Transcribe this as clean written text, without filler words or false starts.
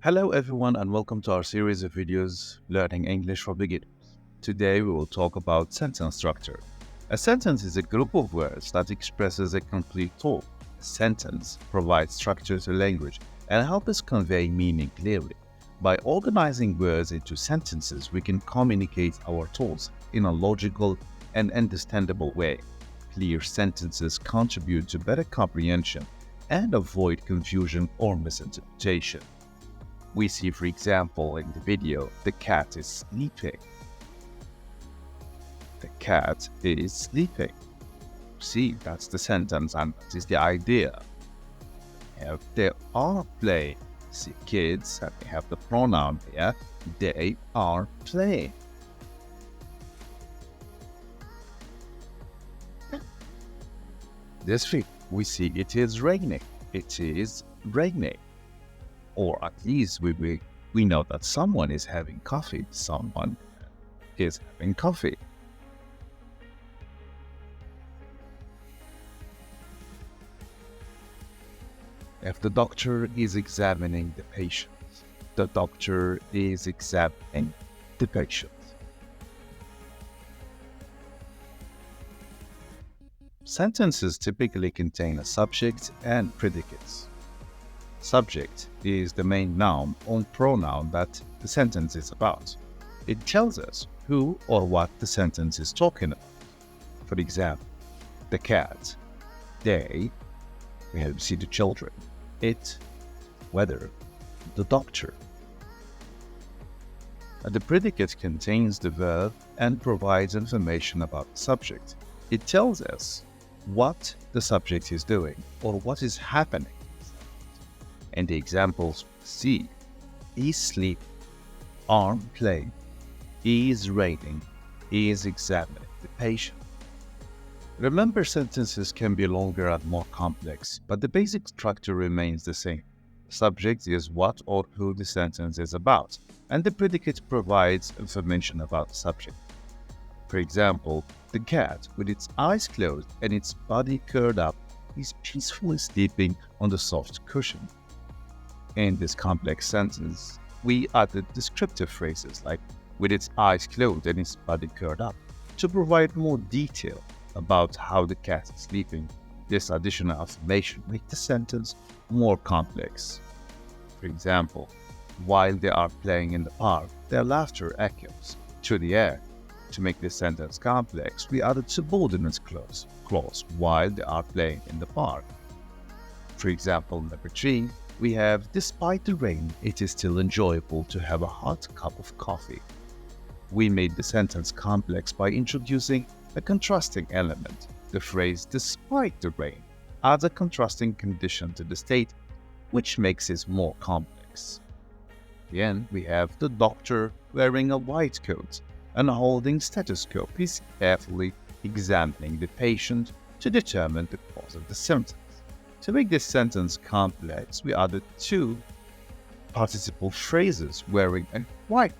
Hello everyone and welcome to our series of videos Learning English for Beginners. Today we will talk about sentence structure. A sentence is a group of words that expresses a complete thought. A sentence provides structure to language and helps us convey meaning clearly. By organizing words into sentences, we can communicate our thoughts in a logical and understandable way. Clear sentences contribute to better comprehension and avoid confusion or misinterpretation. We see, for example, in the video, the cat is sleeping. The cat is sleeping. See, that's the sentence and that is the idea. They are playing. See, kids, and we have the pronoun here. They are playing. This week, we see it is raining. It is raining. Or at least we know that someone is having coffee. Someone is having coffee. If the doctor is examining the patient, the doctor is examining the patient. Sentences typically contain a subject and predicates. Subject is the main noun or pronoun that the sentence is about. It tells us who or what the sentence is talking about. For example, the cat, they, we have see the children, it, weather, the doctor. The predicate contains the verb and provides information about the subject. It tells us what the subject is doing or what is happening. And the examples see, is sleep, are playing, is raining, is examining the patient. Remember, sentences can be longer and more complex, but the basic structure remains the same. The subject is what or who the sentence is about, and the predicate provides information about the subject. For example, the cat, with its eyes closed and its body curled up, is peacefully sleeping on the soft cushion. In this complex sentence, we added descriptive phrases like with its eyes closed and its body curled up to provide more detail about how the cat is sleeping. This additional information makes the sentence more complex. For example, while they are playing in the park, their laughter echoes through the air. To make this sentence complex, we added subordinate clause while they are playing in the park. For example, number 3, we have, despite the rain, it is still enjoyable to have a hot cup of coffee. We made the sentence complex by introducing a contrasting element. The phrase, despite the rain, adds a contrasting condition to the state, which makes it more complex. Again, we have the doctor wearing a white coat and holding stethoscope. He's carefully examining the patient to determine the cause of the symptoms. To make this sentence complex, we added 2 participle phrases, wearing a white